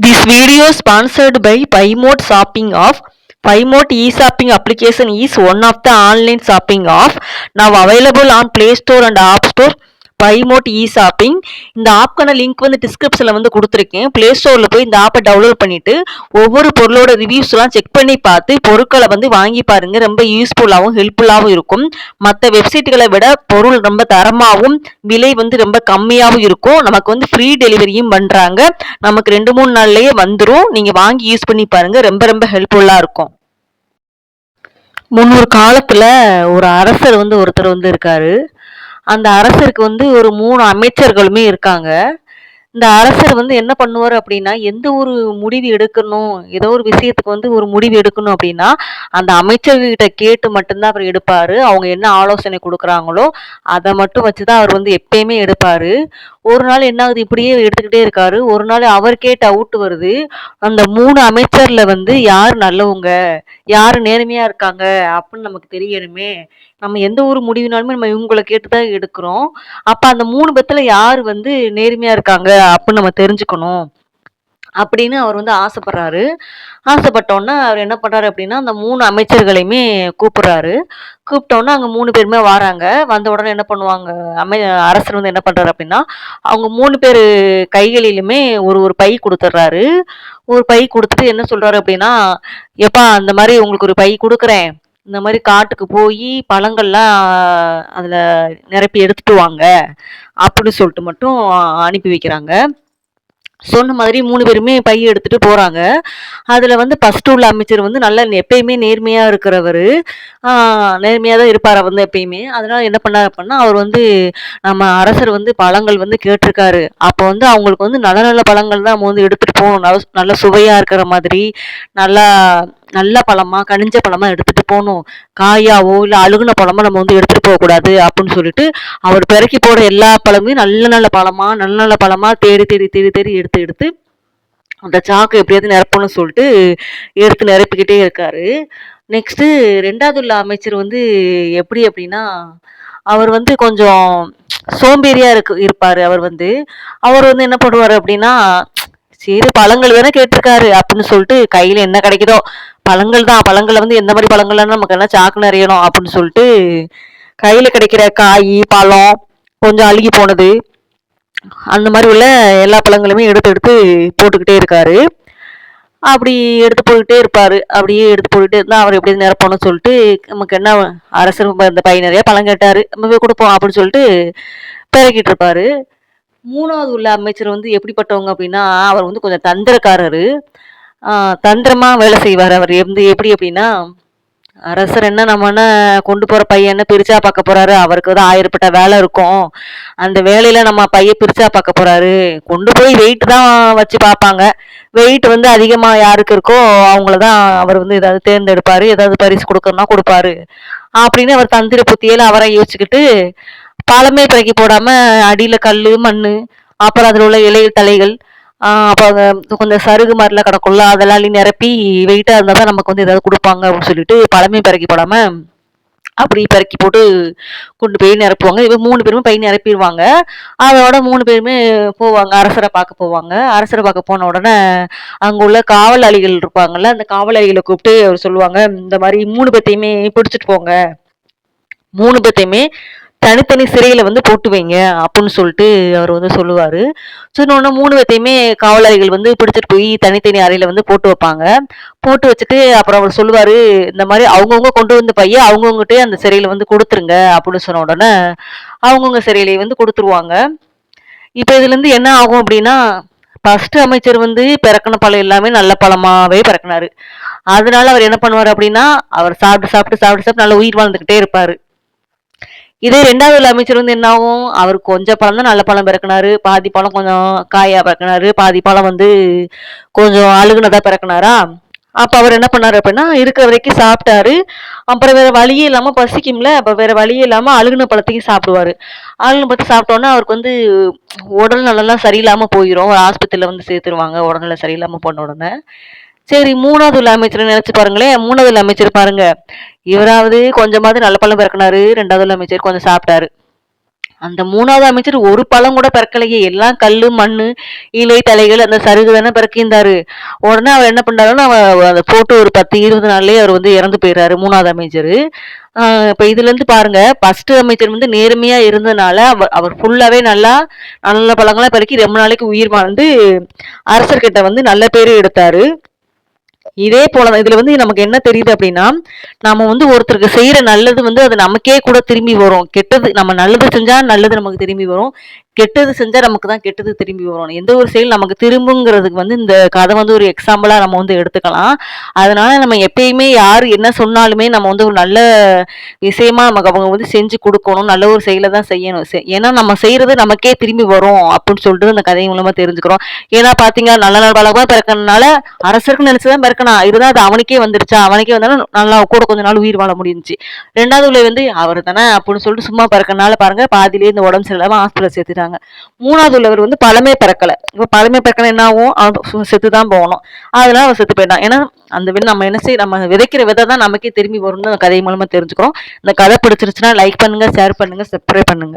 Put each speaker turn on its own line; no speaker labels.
This video is sponsored by PayMode Shopping Off. PayMode e-shopping application is one of the online shopping off now available on Play Store and App Store. PayMode e-shopping இந்த ஆப்க்கான link வந்து டிஸ்கிரிப்ஷனில் வந்து கொடுத்துருக்கேன். Play ஸ்டோரில் போய் இந்த ஆப்பை download பண்ணிவிட்டு ஒவ்வொரு பொருளோட ரிவ்யூஸ்லாம் செக் பண்ணி பார்த்து பொருட்களை வந்து வாங்கி பாருங்கள். ரொம்ப யூஸ்ஃபுல்லாகவும் ஹெல்ப்ஃபுல்லாகவும் இருக்கும். மற்ற வெப்சைட்டுகளை விட பொருள் ரொம்ப தரமாகவும் விலை வந்து ரொம்ப கம்மியாகவும் இருக்கும். நமக்கு வந்து ஃப்ரீ டெலிவரியும் பண்ணுறாங்க. நமக்கு 2-3 நாள்லயே வந்துடும். நீங்கள் வாங்கி யூஸ் பண்ணி பாருங்கள். ரொம்ப ரொம்ப ஹெல்ப்ஃபுல்லாக இருக்கும். முன்னொரு காலத்தில் ஒரு அரசர் வந்து ஒருத்தர் வந்து இருக்காரு. அந்த அரசருக்கு வந்து ஒரு 3 அமைச்சர்களுமே இருக்காங்க. இந்த அரசர் வந்து என்ன பண்ணுவாரு அப்படின்னா, எந்த ஒரு முடிவு எடுக்கணும், ஏதோ ஒரு விஷயத்துக்கு வந்து ஒரு முடிவு எடுக்கணும் அப்படின்னா, அந்த அமைச்சர்கிட்ட கேட்டு மட்டும் தான் அவர் எடுப்பாரு. அவங்க என்ன ஆலோசனை குடுக்குறாங்களோ, அத மட்டும் வச்சு தான் அவர் வந்து எப்பயுமே எடுப்பாரு. ஒரு நாள் என்ன ஆகுது, இப்படியே எடுத்துக்கிட்டே இருக்காரு. ஒரு நாள் அவருக்கே டவுட் வருது. அந்த 3 அமைச்சர்ல வந்து யார் நல்லவங்க, யாரு நேர்மையா இருக்காங்க அப்படின்னு நமக்கு தெரியணுமே. நம்ம எந்த ஒரு முடிவுனாலுமே நம்ம இவங்கள கேட்டு தான் எடுக்கிறோம். அப்ப அந்த 3 பேத்துல யார் வந்து நேர்மையா இருக்காங்க அப்படின்னு நம்ம தெரிஞ்சுக்கணும். அப்படின்னு அவர் வந்து ஆசைப்படுறாரு. ஆசைப்பட்டோன்னே அவர் என்ன பண்றாரு அப்படின்னா, அந்த 3 அமைச்சர்களையுமே கூப்பிடுறாரு. கூப்பிட்டோன்னே அங்க 3 பேருமே வாராங்க. வந்த உடனே என்ன பண்ணுவாங்க, அரசர் வந்து என்ன பண்றாரு அப்படின்னா, அவங்க 3 பேரு கைகளிலுமே ஒரு ஒரு பை குடுத்துடுறாரு. ஒரு பை குடுத்துட்டு என்ன சொல்றாரு அப்படின்னா, "எப்பா இந்த மாரி உங்களுக்கு ஒரு பை குடுக்குறேன். இந்த மாரி காட்டுக்கு போயி பழங்கள்லாம் அதுல நிரப்பி எடுத்துட்டு வாங்க." அப்படின்னு சொல்லிட்டு மட்டும் அனுப்பி வைக்கிறாங்க. சொன்ன மாதிரி 3 பேருமே பை எடுத்துட்டு போறாங்க. அதுல வந்து ஃபர்ஸ்ட் உள்ள அமைச்சர் வந்து நல்லா எப்பயுமே நேர்மையா இருக்கிறவரு. ஆ நேர்மையா தான் இருப்பாரு வந்து எப்பயுமே. அதனால என்ன பண்ணாரு அப்டின்னா, அவர் வந்து நம்ம அரசர் வந்து பழங்கள் வந்து கேட்டிருக்காரு. அப்போ வந்து அவங்களுக்கு வந்து நல்ல நல்ல பழங்கள் தான் நம்ம வந்து எடுத்துட்டு போணும். நல்ல சுவையா இருக்கிற மாதிரி, நல்லா நல்ல பழமா, கனிஞ்ச பழமா எடுத்துட்டு போணும். காயாவோ, இல்ல அழுகுன பழமா நம்ம வந்து எடுத்துட்டு போகக்கூடாது அப்டின்னு சொல்லிட்டு, அவர் பெறக்கி போடுற எல்லா பழமுமே நல்ல நல்ல பழமா, நல்ல நல்ல பழமா தேடி தேடி தேடி தேடி எடுத்து எடுத்து அந்த சாக்கு எப்படியாவது நிரப்பணும்னு சொல்லிட்டு எடுத்து நிரப்பிக்கிட்டே இருக்காரு. நெக்ஸ்ட்டு 2வது உள்ள அமைச்சர் வந்து எப்படி அப்படின்னா, அவர் வந்து கொஞ்சம் சோம்பேறியா இருப்பாரு அவர் வந்து. அவர் வந்து என்ன பண்ணுவாரு அப்படின்னா, சரி பழங்கள் தானே கேட்டிருக்காரு அப்படின்னு சொல்லிட்டு கையில என்ன கிடைக்குதோ பழங்கள் தான். பழங்கள்ல வந்து எந்த மாரி பழங்கள்லாம் நமக்கு எல்லாம் சாக்கு நிறையணும் அப்படின்னு சொல்லிட்டு கையில கிடைக்கிற காய், பழம், கொஞ்சம் அழுகி போனது அந்த மாரி உள்ள எல்லா பழங்களுமே எடுத்து எடுத்து போட்டுக்கிட்டே இருக்காரு. அப்படி எடுத்து போட்டுட்டே இருப்பாரு. அப்படியே எடுத்து போட்டுட்டே இருந்தா, அவர் எப்படியாவது நிரப்பணும்னு சொல்லிட்டு, நமக்கு என்ன அரசர் இந்த பை நெறைய பழம் கேட்டாரு. நம்ம போய் குடுப்போம் அப்படின்னு சொல்லிட்டு பெரக்கிட்டு இருப்பாரு. 3வது உள்ள அமைச்சர் வந்து எப்படிப்பட்டவங்க அப்படின்னா, அவர் வந்து கொஞ்சம் தந்திரக்காரரு. ஆ தந்திரமா வேலை செய்வாரு. அவர் வந்து எப்படி அப்படின்னா, அரசர் என்ன நம்ம என்ன கொண்டு போற பைய என்ன பிரிச்சா பார்க்க போறாரு. அவருக்கு தான் ஆயிரப்பட்ட வேலை இருக்கும். அந்த வேலையில நம்ம பைய பிரிச்சா பார்க்க போறாரு. கொண்டு போய் வெயிட் தான் வச்சு பார்ப்பாங்க. வெயிட் வந்து அதிகமா யாருக்கு இருக்கோ அவங்கள தான் அவர் வந்து ஏதாவது தேர்ந்தெடுப்பாரு. ஏதாவது பரிசு குடுக்கணும்னா குடுப்பாரு. அப்படின்னு அவர் தந்திர புத்தியில அவரா யோசிச்சுக்கிட்டு, பழமே பிறக்கி போடாம அடியில கல்லு, மண்ணு, அப்புறம் அதுல உள்ள இலை தழைகள், அப்புறம் கொஞ்சம் சருகு மாதிரிலாம் கிடக்கும்ல, அதெல்லாம் அள்ளி நிரப்பி வெயிட்டா இருந்தா தான் நமக்கு வந்து ஏதாவது குடுப்பாங்க அப்படின்னு சொல்லிட்டு பழமே பிறக்கி போடாம அப்படி பெரக்கி போட்டு கொண்டு போய் நிரப்புவாங்க. இவ 3 பேருமே பை நிரப்பிருவாங்க. அதோட 3 பேருமே போவாங்க. அரசர பார்க்க போவாங்க. அரசர பார்க்க போன உடனே, அங்க உள்ள காவலாளிகள் இருப்பாங்கல்ல, அந்த காவலாளிகள கூப்பிட்டு அவரு சொல்லுவாங்க, "இந்த மாரி 3 பேத்தையுமே பிடிச்சுட்டு போங்க. 3 பேத்தையுமே தனித்தனி சிறையில வந்து போட்டு வைங்க." அப்புட்ன்னு சொல்ட்டு அவரு வந்து சொல்லுவாரு. சொன்னோனே 3 பேத்தையுமே காவலாளிகள் வந்து பிடிச்சுட்டு போய் தனித்தனி அறையில வந்து போட்டு வைப்பாங்க. போட்டு வச்சுட்டு அப்புறம் அவரு சொல்லுவாரு, "இந்த மாரி அவங்கவங்க கொண்டு வந்த பைய அவங்கவங்கட்டயே அந்த சிறையில வந்து குடுத்துருங்க." அப்படின்னு சொன்ன உடனே, அவங்கவங்க சிறையிலேயே வந்து குடுத்துருவாங்க. இப்ப இதுலருந்து என்ன ஆகும் அப்படின்னா, ஃபர்ஸ்ட் அமைச்சர் வந்து பெறக்குன பழம் எல்லாமே நல்ல பழமாவே பெறக்குனாரு. அதனால அவர் என்ன பண்ணுவாரு அப்படின்னா, அவர் சாப்பிட்டு சாப்பிட்டு சாப்பிட்டு சாப்பிட்டு நல்லா உயிர் வாழ்ந்துகிட்டே இருப்பாரு. இதே 2வது உள்ள அமைச்சர் வந்து என்ன ஆகும், அவரு கொஞ்சம் பழம் தான் நல்ல பழம் பெறக்குனாரு. பாதி பழம் கொஞ்சம் காயா பெறக்குனாரு. பாதி பழம் வந்து கொஞ்சம் அழுகுனதா பெறக்குனாரா, அப்ப அவர் என்ன பண்ணாரு அப்படின்னா, இருக்கிற வரைக்கும் சாப்பிட்டாரு. அப்புறம் வேற வழியே இல்லாம பசிக்கும்ல, அப்ப வேற வழியே இல்லாம அழுகுன பழத்தையும் சாப்பிடுவாரு. அழுகுன பழத்த சாப்பிட்டோனே அவருக்கு வந்து உடல் நலம்லாம் சரியில்லாம போயிரும். ஒரு ஆஸ்பத்திரியில வந்து சேர்த்துருவாங்க, உடல்நிலை சரியில்லாம போன உடனே. சரி 3வது உள்ள அமைச்சர நினைச்சு பாருங்களேன். 3வது உள்ள அமைச்சர் பாருங்க. இவராவது கொஞ்சமாவது நல்ல பழம் பெறக்குனாரு. 2வது உள்ள அமைச்சர் கொஞ்சம் சாப்பிட்டாரு. அந்த 3வது அமைச்சர் ஒரு பழம் கூட பிறக்கலையே. எல்லாம் கல்லு, மண்ணு, இலை, தழைகள் அந்த சருகு தானே பிறக்கியிருந்தாரு. உடனே அவர் என்ன பண்றாருன்னா, அத போட்டு ஒரு 10, 20 நாள்லயே அவர் வந்து இறந்து போயிறாரு 3வது அமைச்சரு. இப்ப இதுலருந்து பாருங்க, ஃபர்ஸ்ட் அமைச்சர் வந்து நேர்மையா இருந்தனால, அவர் ஃபுல்லாவே நல்லா நல்ல பழங்களா பெருக்கி ரொம்ப நாளைக்கு உயிர் வாழ்ந்து, அரசர்கிட்ட வந்து நல்ல பேரு எடுத்தாரு. இதே போலதான் இதுல வந்து நமக்கு என்ன தெரியுது அப்படின்னா, நம்ம வந்து ஒருத்தருக்கு செய்யற நல்லது வந்து அது நமக்கே கூட திரும்பி வரும். கெட்டது நம்ம நல்லது செஞ்சா நல்லது நமக்கு திரும்பி வரும். கெட்டது செஞ்சா நமக்கு தான் கெட்டது திரும்பி வரும். எந்த ஒரு செயல் நமக்கு திரும்புங்கிறதுக்கு வந்து இந்த கதை வந்து ஒரு எக்ஸாம்பிளா நம்ம வந்து எடுத்துக்கலாம். அதனால நம்ம எப்பயுமே யார் என்ன சொன்னாலுமே நம்ம வந்து ஒரு நல்ல விஷயமா நமக்கு அவங்க வந்து செஞ்சு குடுக்கணும். நல்ல ஒரு செயல தான் செய்யணும். ஏன்னா நம்ம செய்றது நமக்கே திரும்பி வரும் அப்படின்னு சொல்லிட்டு இந்த கதை மூலமா தெரிஞ்சுக்கிறோம். ஏன்னா பாத்தீங்க நல்ல நல்ல பழமா பிறக்கறனால அரசருக்கு நினைச்சுதான் பிறக்கணும். இருந்தா அது அவனுக்கே வந்துருச்சா, அவனுக்கே வந்தாலும் நல்லா கூட கொஞ்ச நாள் உயிர் வாழ முடிஞ்சுச்சு. 2வது உள்ள வந்து அவரு தானே அப்படின்னு சொல்லிட்டு சும்மா பிறக்கறனால பாருங்க பாதியிலேயே இந்த உடம்பு சரியில்லாம ஹாஸ்பிட்டல் சேர்த்துட்டாங்க. 3வது உள்ளவர் வந்து பழமே பிறக்கல. இப்ப பழமே பிறக்கல என்ன ஆகும்? அவன் செத்து தான் போகணும். அதனால அவன் செத்து போயிட்டான். ஏன்னா அந்த நம்ம என்ன செய்ய நம்ம விதைக்கிற விதை தான் நமக்கே திரும்பி வரும்னு கதை மூலமா தெரிஞ்சுக்கிறோம். இந்த கதை பிடிச்சிருச்சுன்னா லைக் பண்ணுங்க, ஷேர் பண்ணுங்க, சப்ஸ்கிரைப் பண்ணுங்க.